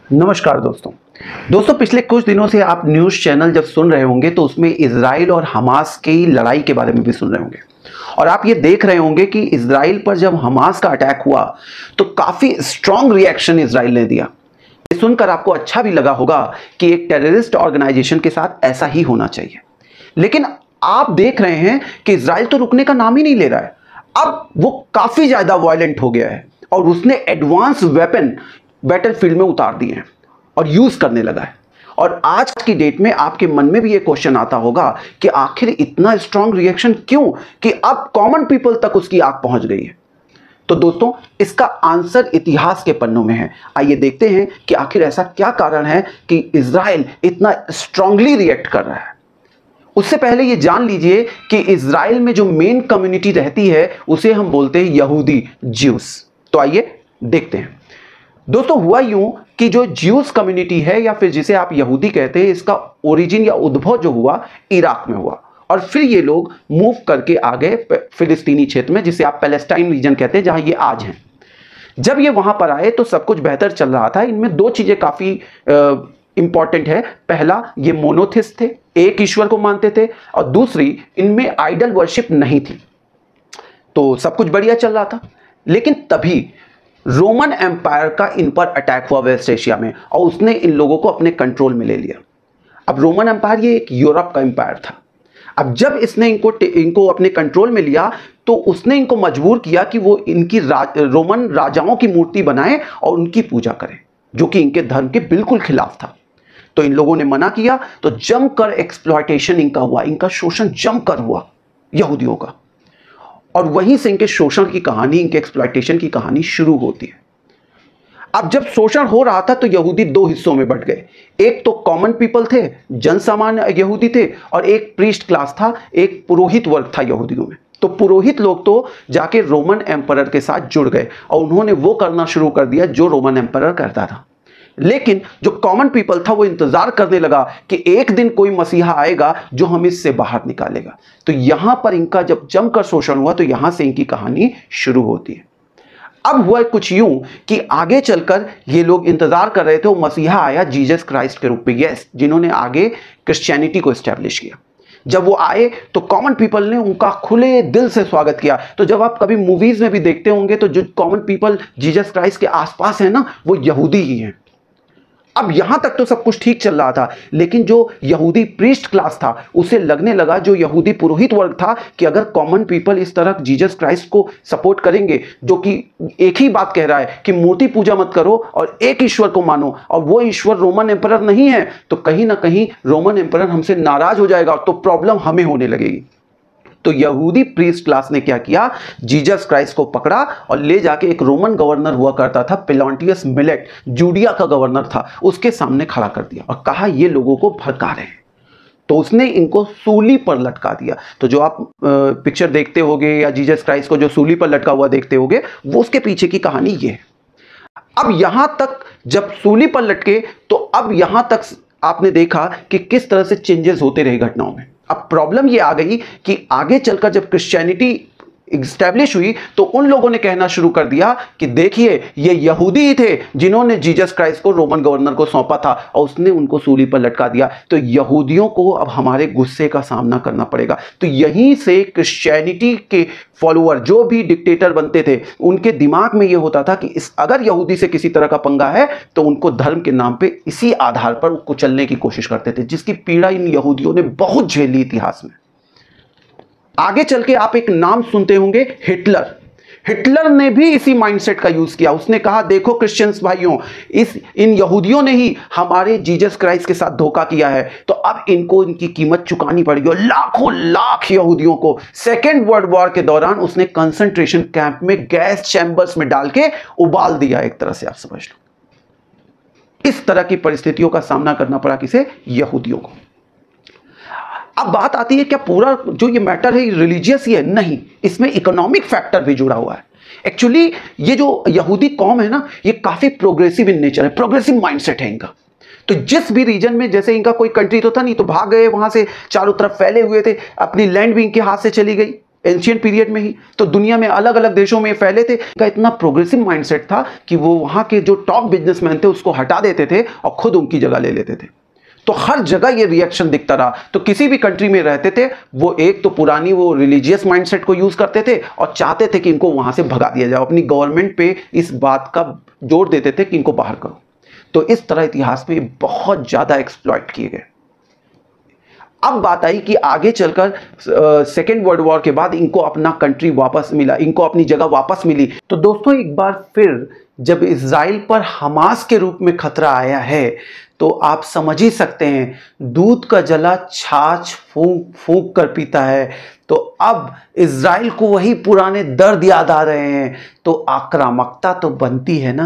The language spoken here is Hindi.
नमस्कार दोस्तों पिछले कुछ दिनों से आप न्यूज़ चैनल जब सुन रहे होंगे तो उसमें इजराइल और हमास की लड़ाई के बारे में भी सुन रहे होंगे और आप ये देख रहे होंगे कि इजराइल पर जब हमास का अटैक हुआ तो काफ़ी स्ट्रांग रिएक्शन इजराइल ने दिया। ये सुनकर आपको अच्छा भी लगा होगा कि एक टेररिस्ट ऑर्गेनाइजेशन के साथ ऐसा ही होना चाहिए, लेकिन आप देख रहे हैं कि इजराइल तो रुकने का नाम ही नहीं ले रहा है। अब वो काफ़ी ज़्यादा वायलेंट हो गया है और उसने एडवांस वेपन बैटलफील्ड में उतार दिए हैं और यूज करने लगा है। और आज की डेट में आपके मन में भी ये क्वेश्चन आता होगा कि आखिर इतना स्ट्रांग रिएक्शन क्यों कि अब कॉमन पीपल तक उसकी आग पहुंच गई है। तो दोस्तों इसका आंसर इतिहास के पन्नों में है। आइए देखते हैं कि आखिर ऐसा क्या कारण है कि इजराइल इतना स्ट्रांगली रिएक्ट कर रहा है। उससे पहले ये जान लीजिए कि इजराइल में जो मेन कम्युनिटी रहती है उसे हम बोलते हैं यहूदी, ज्यूस। तो आइए देखते हैं। दोस्तों हुआ यूं कि जो ज्यूस कम्युनिटी है या फिर जिसे आप यहूदी कहते हैं, इसका ओरिजिन या उद्भव जो हुआ इराक में हुआ और फिर ये लोग मूव करके आ गए फिलिस्तीनी क्षेत्र में, जिसे आप पैलेस्टाइन रीजन कहते हैं, जहां ये आज हैं। जब ये वहां पर आए तो सब कुछ बेहतर चल रहा था। इनमें दो चीजें काफी इंपॉर्टेंट है। पहला, ये मोनोथिस्ट थे, एक ईश्वर को मानते थे, और दूसरी, इनमें आइडल वर्शिप नहीं थी। तो सब कुछ बढ़िया चल रहा था। लेकिन तभी रोमन एम्पायर का इन पर अटैक हुआ वेस्ट एशिया में और उसने इन लोगों को अपने कंट्रोल में ले लिया। अब रोमन एम्पायर ये एक यूरोप का एम्पायर था। अब जब इसने इनको अपने कंट्रोल में लिया तो उसने इनको मजबूर किया कि वो इनकी रोमन राजाओं की मूर्ति बनाएं और उनकी पूजा करें, जो कि इनके धर्म के बिल्कुल खिलाफ था। तो इन लोगों ने मना किया तो जमकर एक्सप्लॉयटेशन इनका हुआ, इनका शोषण जमकर हुआ यहूदियों का। और वहीं से इनके शोषण की कहानी, इनके एक्सप्लॉयटेशन की कहानी शुरू होती है। अब जब शोषण हो रहा था तो यहूदी दो हिस्सों में बंट गए। एक तो कॉमन पीपल थे, जनसामान्य यहूदी थे, और एक प्रीस्ट क्लास था, एक पुरोहित वर्ग था यहूदियों में। तो पुरोहित लोग तो जाके रोमन एम्परर के साथ जुड़ गए और उन्होंने वो करना शुरू कर दिया जो रोमन एम्परर करता था। लेकिन जो कॉमन पीपल था वो इंतजार करने लगा कि एक दिन कोई मसीहा आएगा जो हम इससे बाहर निकालेगा। तो यहां पर इनका जब जमकर शोषण हुआ तो यहां से इनकी कहानी शुरू होती है। अब हुआ कुछ यूं कि आगे चलकर ये लोग इंतजार कर रहे थे, वो मसीहा आया जीसस क्राइस्ट के रूप में, यस, जिन्होंने आगे क्रिश्चियनिटी को एस्टैब्लिश किया। जब वो आए तो कॉमन पीपल ने उनका खुले दिल से स्वागत किया। तो जब आप कभी मूवीज में भी देखते होंगे तो जो कॉमन पीपल जीसस क्राइस्ट के आसपास है ना, वो यहूदी ही है। अब यहां तक तो सब कुछ ठीक चल रहा था, लेकिन जो यहूदी प्रीस्ट क्लास था उसे लगने लगा, जो यहूदी पुरोहित वर्ग था, कि अगर कॉमन पीपल इस तरह जीसस क्राइस्ट को सपोर्ट करेंगे, जो कि एक ही बात कह रहा है कि मूर्ति पूजा मत करो और एक ईश्वर को मानो, और वो ईश्वर रोमन एम्परर नहीं है, तो कहीं ना कहीं रोमन एम्परर हमसे नाराज हो जाएगा तो प्रॉब्लम हमें होने लगेगी। तो यहूदी प्रीस्ट क्लास ने क्या किया, जीसस क्राइस्ट को पकड़ा और ले जाके एक रोमन गवर्नर हुआ करता था, पेलॉन्टियस मिलेट, जूडिया का गवर्नर था, उसके सामने खड़ा कर दिया और कहा ये लोगों को भड़का रहे हैं। तो उसने इनको सूली पर लटका दिया। तो जो आप पिक्चर देखते होगे या जीसस क्राइस्ट को जो सूली पर लटका हुआ देखते होगे, वो उसके पीछे की कहानी ये है। अब यहां तक जब सूली पर लटके तो अब यहां तक आपने देखा कि किस तरह से चेंजेस होते रहे घटनाओं में। अब प्रॉब्लम ये आ गई कि आगे चलकर जब क्रिश्चियनिटी एस्टैब्लिश हुई तो उन लोगों ने कहना शुरू कर दिया कि देखिए ये यहूदी ही थे जिन्होंने जीसस क्राइस्ट को रोमन गवर्नर को सौंपा था और उसने उनको सूली पर लटका दिया, तो यहूदियों को अब हमारे गुस्से का सामना करना पड़ेगा। तो यहीं से क्रिश्चियनिटी के फॉलोअर जो भी डिक्टेटर बनते थे उनके दिमाग में ये होता था कि अगर यहूदी से किसी तरह का पंगा है तो उनको धर्म के नाम पे इसी आधार पर कुचलने की कोशिश करते थे, जिसकी पीड़ा इन यहूदियों ने बहुत झेली इतिहास में। आगे चल के आप एक नाम सुनते होंगे, हिटलर। हिटलर ने भी इसी माइंडसेट का यूज किया। उसने कहा देखो क्रिश्चियंस भाइयों, इन यहूदियों ने ही हमारे जीसस क्राइस्ट के साथ धोखा किया है, तो अब इनको इनकी कीमत चुकानी पड़ेगी। और लाखों लाख यहूदियों को सेकेंड वर्ल्ड वॉर के दौरान उसने कंसंट्रेशन कैंप में गैस चैम्बर्स में डाल के उबाल दिया, एक तरह से आप समझ लो। इस तरह की परिस्थितियों का सामना करना पड़ा किसे, यहूदियों को। अब बात आती है क्या पूरा जो ये मैटर है रिलीजियस ही है? नहीं, इसमें इकोनॉमिक फैक्टर भी जुड़ा हुआ है। एक्चुअली ये जो यहूदी कौम है ना, ये काफी प्रोग्रेसिव इन नेचर है, प्रोग्रेसिव माइंडसेट है इनका। तो जिस भी रीजन में, जैसे इनका कोई कंट्री तो था नहीं, तो भाग गए वहां से, चारों तरफ फैले हुए थे, अपनी लैंड भी इनके हाथ से चली गई। एंशियंट पीरियड में ही। तो दुनिया में अलग अलग देशों में फैले थे। का इतना प्रोग्रेसिव माइंडसेट था कि वो वहां के जो टॉप बिजनेसमैन थे उसको हटा देते थे और खुद उनकी जगह ले लेते थे। तो हर जगह ये रिएक्शन दिखता रहा। तो किसी भी कंट्री में रहते थे वो एक तो पुरानी वो रिलीजियस माइंडसेट को यूज करते थे और चाहते थे कि इनको वहां से भगा दिया जाए। अपनी गवर्नमेंट पे इस बात का जोर देते थे कि इनको बाहर करो। तो इस तरह इतिहास में बहुत ज्यादा एक्सप्लॉइट किए गए। अब बात आई कि आगे चलकर सेकेंड वर्ल्ड वॉर के बाद इनको अपना कंट्री वापस मिला, इनको अपनी जगह वापस मिली। तो दोस्तों एक बार फिर जब इजराइल पर हमास के रूप में खतरा आया है तो आप समझ ही सकते हैं, दूध का जला छाछ फूंक फूंक कर पीता है। तो अब इजराइल को वही पुराने दर्द याद आ रहे हैं, तो आक्रामकता तो बनती है ना।